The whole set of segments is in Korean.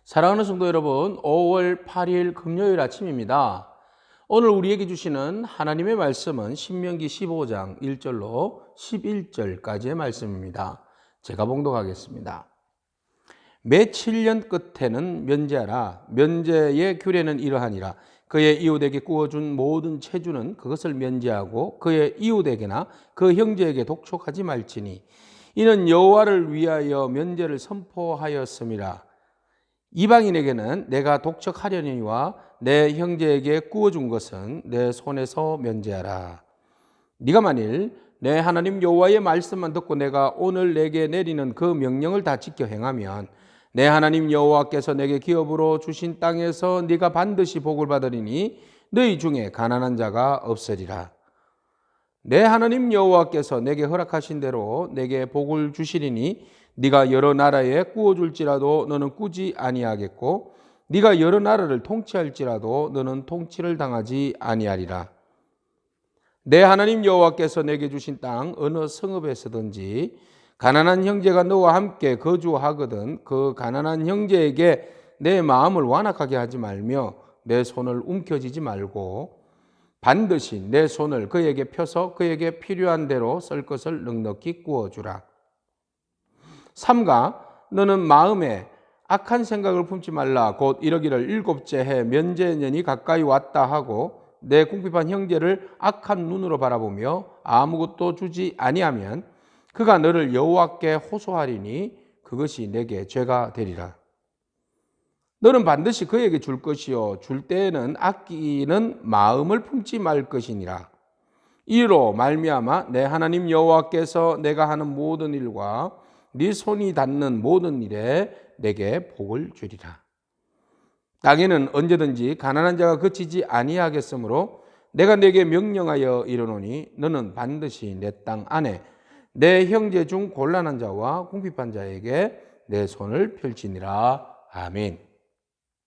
사랑하는 성도 여러분, 5월 8일 금요일 아침입니다. 오늘 우리에게 주시는 하나님의 말씀은 신명기 15장 1절로 11절까지의 말씀입니다. 제가 봉독하겠습니다. 매 7년 끝에는 면제하라. 면제의 규례는 이러하니라. 그의 이웃에게 구워준 모든 체주는 그것을 면제하고 그의 이웃에게나 그 형제에게 독촉하지 말지니 이는 여호와를 위하여 면제를 선포하였음이라. 이방인에게는 내가 독촉하려니와 내 형제에게 구워준 것은 내 손에서 면제하라. 네가 만일 내 하나님 여호와의 말씀만 듣고 내가 오늘 내게 내리는 그 명령을 다 지켜 행하면 내 하나님 여호와께서 내게 기업으로 주신 땅에서 네가 반드시 복을 받으리니 너희 중에 가난한 자가 없으리라. 내 하나님 여호와께서 내게 허락하신 대로 내게 복을 주시리니 네가 여러 나라에 구워줄지라도 너는 꾸지 아니하겠고 네가 여러 나라를 통치할지라도 너는 통치를 당하지 아니하리라. 내 하나님 여호와께서 내게 주신 땅 어느 성읍에서든지 가난한 형제가 너와 함께 거주하거든 그 가난한 형제에게 내 마음을 완악하게 하지 말며 내 손을 움켜쥐지 말고 반드시 내 손을 그에게 펴서 그에게 필요한 대로 쓸 것을 넉넉히 구워주라. 삼가 너는 마음에 악한 생각을 품지 말라. 곧 이러기를 일곱째 해 면제년이 가까이 왔다 하고 내 궁핍한 형제를 악한 눈으로 바라보며 아무것도 주지 아니하면 그가 너를 여호와께 호소하리니 그것이 내게 죄가 되리라. 너는 반드시 그에게 줄 것이요 줄 때에는 아끼는 마음을 품지 말 것이니라. 이로 말미암아 내 하나님 여호와께서 내가 하는 모든 일과 네 손이 닿는 모든 일에 내게 복을 주리라. 땅에는 언제든지 가난한 자가 그치지 아니하겠으므로 내가 내게 명령하여 이르노니 너는 반드시 내 땅 안에 내 형제 중 곤란한 자와 궁핍한 자에게 내 손을 펼치니라. 아멘.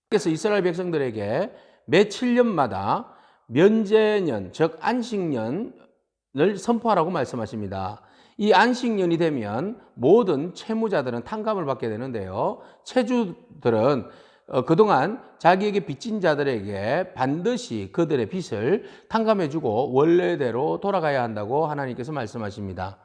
그래서 이스라엘 백성들에게 매 7년마다 면제년 즉 안식년을 선포하라고 말씀하십니다. 이 안식년이 되면 모든 채무자들은 탕감을 받게 되는데요. 채주들은 그동안 자기에게 빚진 자들에게 반드시 그들의 빚을 탕감해주고 원래대로 돌아가야 한다고 하나님께서 말씀하십니다.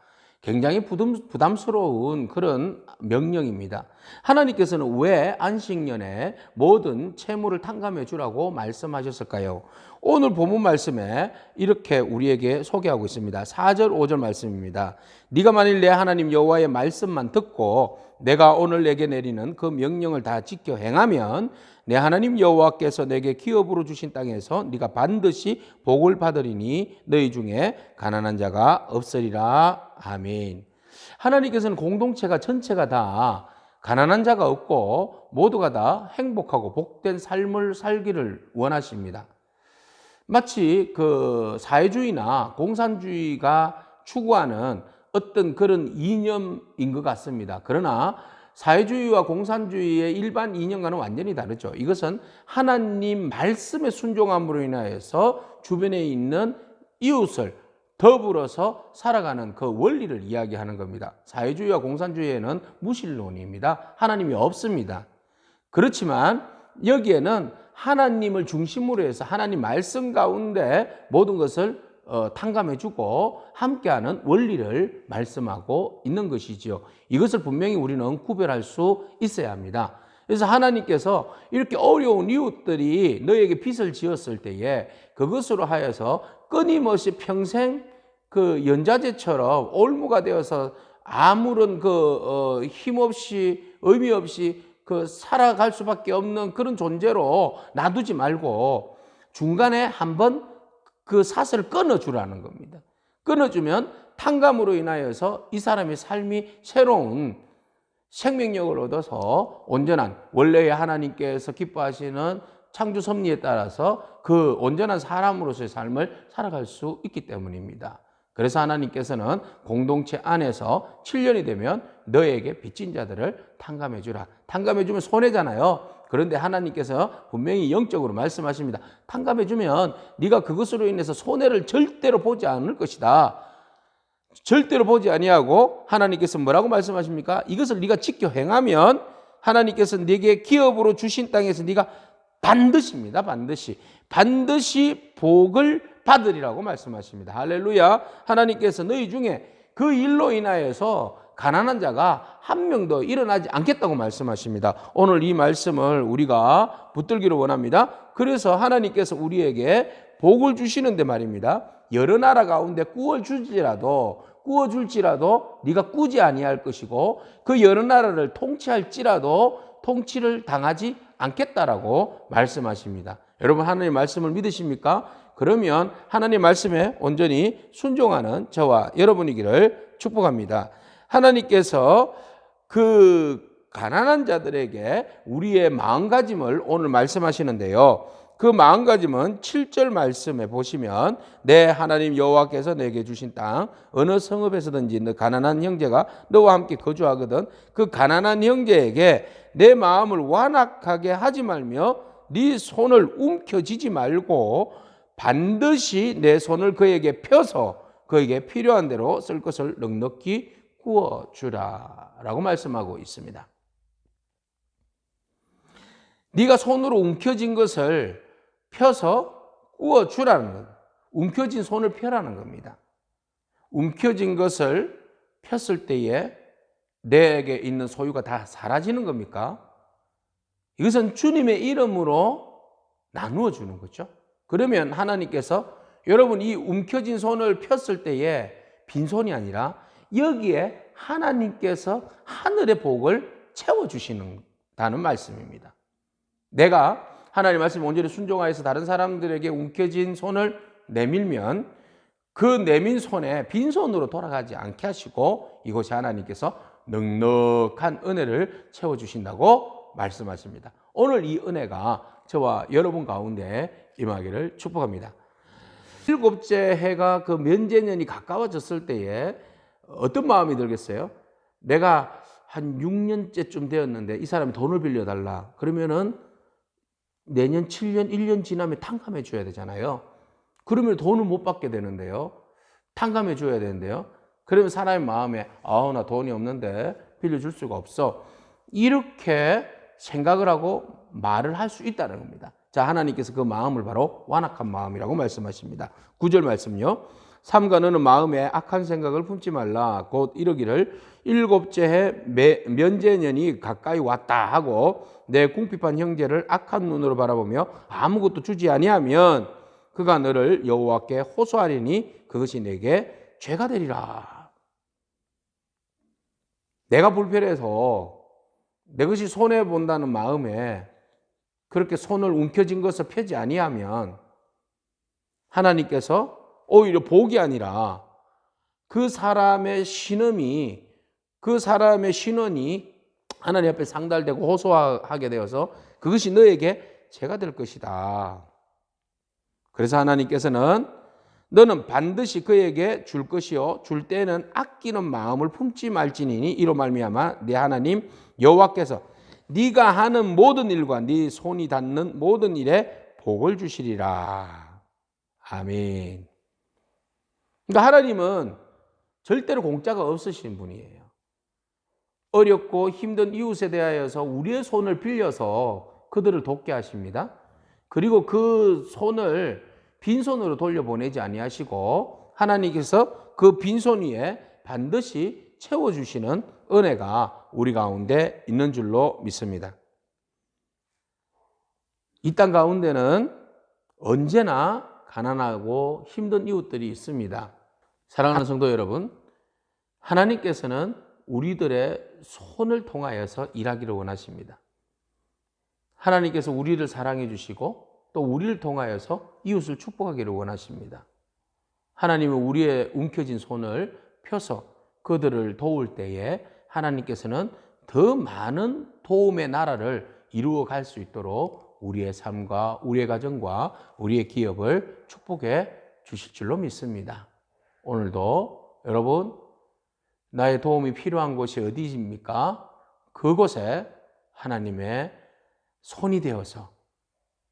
굉장히 부담스러운 그런 명령입니다. 하나님께서는 왜 안식년에 모든 채무를 탕감해 주라고 말씀하셨을까요? 오늘 본문 말씀에 이렇게 우리에게 소개하고 있습니다. 4절 5절 말씀입니다. 네가 만일 내 하나님 여호와의 말씀만 듣고 내가 오늘 내게 내리는 그 명령을 다 지켜 행하면 내 하나님 여호와께서 내게 기업으로 주신 땅에서 네가 반드시 복을 받으리니 너희 중에 가난한 자가 없으리라. 아멘. 하나님께서는 공동체가 전체가 다 가난한 자가 없고 모두가 다 행복하고 복된 삶을 살기를 원하십니다. 마치 그 사회주의나 공산주의가 추구하는 어떤 그런 이념인 것 같습니다. 그러나 사회주의와 공산주의의 일반 이념과는 완전히 다르죠. 이것은 하나님 말씀에 순종함으로 인하여서 주변에 있는 이웃을 더불어서 살아가는 그 원리를 이야기하는 겁니다. 사회주의와 공산주의에는 무신론입니다. 하나님이 없습니다. 그렇지만 여기에는 하나님을 중심으로 해서 하나님 말씀 가운데 모든 것을 탕감해주고 함께하는 원리를 말씀하고 있는 것이지요. 이것을 분명히 우리는 구별할 수 있어야 합니다. 그래서 하나님께서 이렇게 어려운 이웃들이 너에게 빚을 지었을 때에 그것으로 하여서 끊임없이 평생 그 연자제처럼 올무가 되어서 아무런 힘없이 의미 없이 살아갈 수밖에 없는 그런 존재로 놔두지 말고 중간에 한번 그 사슬을 끊어주라는 겁니다. 끊어주면 탕감으로 인하여서 이 사람의 삶이 새로운 생명력을 얻어서 온전한 원래의 하나님께서 기뻐하시는 창조 섭리에 따라서 그 온전한 사람으로서의 삶을 살아갈 수 있기 때문입니다. 그래서 하나님께서는 공동체 안에서 7년이 되면 너에게 빚진 자들을 탕감해 주라. 탕감해 주면 손해잖아요. 그런데 하나님께서 분명히 영적으로 말씀하십니다. 탕감해 주면 네가 그것으로 인해서 손해를 절대로 보지 않을 것이다. 절대로 보지 아니하고 하나님께서 뭐라고 말씀하십니까? 이것을 네가 지켜 행하면 하나님께서 네게 기업으로 주신 땅에서 네가 반드시입니다. 반드시 복을 받으리라고 말씀하십니다. 할렐루야. 하나님께서 너희 중에 그 일로 인하여서 가난한 자가 한 명도 일어나지 않겠다고 말씀하십니다. 오늘 이 말씀을 우리가 붙들기를 원합니다. 그래서 하나님께서 우리에게 복을 주시는데 말입니다. 여러 나라 가운데 꾸어줄지라도 네가 꾸지 아니할 것이고 그 여러 나라를 통치할지라도 통치를 당하지 않겠다라고 말씀하십니다. 여러분 하나님의 말씀을 믿으십니까? 그러면 하나님의 말씀에 온전히 순종하는 저와 여러분이기를 축복합니다. 하나님께서 그 가난한 자들에게 우리의 마음가짐을 오늘 말씀하시는데요. 그 마음가짐은 7절 말씀에 보시면 내 하나님 여호와께서 내게 주신 땅 어느 성읍에서든지 너 가난한 형제가 너와 함께 거주하거든 그 가난한 형제에게 내 마음을 완악하게 하지 말며 네 손을 움켜쥐지 말고 반드시 내 손을 그에게 펴서 그에게 필요한 대로 쓸 것을 넉넉히 구워주라 라고 말씀하고 있습니다. 네가 손으로 움켜쥔 것을 펴서 구워주라는 것. 움켜쥔 손을 펴라는 겁니다. 움켜쥔 것을 폈을 때에 내게 있는 소유가 다 사라지는 겁니까? 이것은 주님의 이름으로 나누어 주는 거죠. 그러면 하나님께서 여러분 이 움켜진 손을 폈을 때에 빈손이 아니라 여기에 하나님께서 하늘의 복을 채워주시는다는 말씀입니다. 내가 하나님의 말씀에 온전히 순종하여서 다른 사람들에게 움켜진 손을 내밀면 그 내민 손에 빈손으로 돌아가지 않게 하시고 이곳이 하나님께서 넉넉한 은혜를 채워주신다고 말씀하십니다. 오늘 이 은혜가 저와 여러분 가운데 임하기를 축복합니다. 7째 해가 그 면제년이 가까워졌을 때에 어떤 마음이 들겠어요? 내가 한 6년째쯤 되었는데 이 사람이 돈을 빌려달라. 그러면은 내년 7년, 1년 지나면 탕감해 줘야 되잖아요. 그러면 돈을 못 받게 되는데요. 탕감해 줘야 되는데요. 그러면 사람의 마음에 나 돈이 없는데 빌려줄 수가 없어. 이렇게 생각을 하고 말을 할 수 있다는 겁니다. 자, 하나님께서 그 마음을 바로 완악한 마음이라고 말씀하십니다. 9절 말씀요. 삼가 너는 마음에 악한 생각을 품지 말라. 곧 이러기를 7째 해 면제년이 가까이 왔다 하고 내 궁핍한 형제를 악한 눈으로 바라보며 아무것도 주지 아니하면 그가 너를 여호와께 호소하리니 그것이 내게 죄가 되리라. 내가 불편해서 내 것이 손해본다는 마음에 그렇게 손을 움켜쥔 것을 펴지 아니하면 하나님께서 오히려 복이 아니라 그 사람의 신원이 하나님 앞에 상달되고 호소하게 되어서 그것이 너에게 죄가 될 것이다. 그래서 하나님께서는 너는 반드시 그에게 줄 것이요 줄 때는 아끼는 마음을 품지 말지니니 이로 말미암아 내 하나님 여호와께서 네가 하는 모든 일과 네 손이 닿는 모든 일에 복을 주시리라. 아멘. 그러니까 하나님은 절대로 공짜가 없으신 분이에요. 어렵고 힘든 이웃에 대하여서 우리의 손을 빌려서 그들을 돕게 하십니다. 그리고 그 손을 빈손으로 돌려보내지 아니하시고 하나님께서 그 빈손 위에 반드시 채워주시는 은혜가 우리 가운데 있는 줄로 믿습니다. 이 땅 가운데는 언제나 가난하고 힘든 이웃들이 있습니다. 사랑하는 성도 여러분, 하나님께서는 우리들의 손을 통하여서 일하기를 원하십니다. 하나님께서 우리를 사랑해 주시고 또 우리를 통하여서 이웃을 축복하기를 원하십니다. 하나님은 우리의 움켜진 손을 펴서 그들을 도울 때에 하나님께서는 더 많은 도움의 나라를 이루어 갈 수 있도록 우리의 삶과 우리의 가정과 우리의 기업을 축복해 주실 줄로 믿습니다. 오늘도 여러분 나의 도움이 필요한 곳이 어디입니까? 그곳에 하나님의 손이 되어서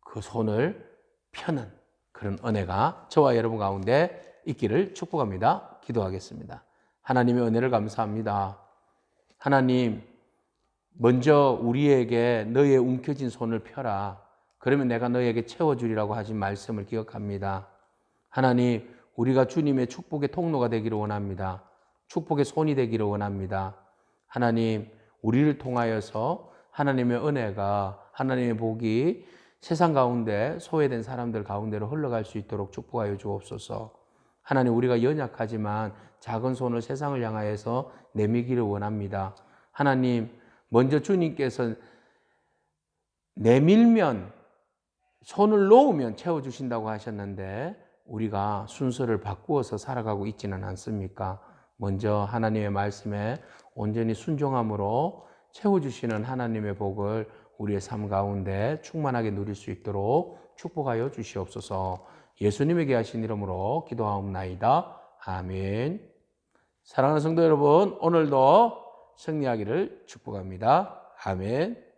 그 손을 펴는 그런 은혜가 저와 여러분 가운데 있기를 축복합니다. 기도하겠습니다. 하나님의 은혜를 감사합니다. 하나님, 먼저 우리에게 너의 움켜진 손을 펴라. 그러면 내가 너에게 채워주리라고 하신 말씀을 기억합니다. 하나님, 우리가 주님의 축복의 통로가 되기를 원합니다. 축복의 손이 되기를 원합니다. 하나님, 우리를 통하여서 하나님의 은혜가, 하나님의 복이 세상 가운데 소외된 사람들 가운데로 흘러갈 수 있도록 축복하여 주옵소서. 하나님, 우리가 연약하지만 작은 손을 세상을 향하여서 내밀기를 원합니다. 하나님, 먼저 주님께서 내밀면, 손을 놓으면 채워주신다고 하셨는데 우리가 순서를 바꾸어서 살아가고 있지는 않습니까? 먼저 하나님의 말씀에 온전히 순종함으로 채워주시는 하나님의 복을 우리의 삶 가운데 충만하게 누릴 수 있도록 축복하여 주시옵소서. 예수님에게 하신 이름으로 기도하옵나이다. 아멘. 사랑하는 성도 여러분, 오늘도 승리하기를 축복합니다. 아멘.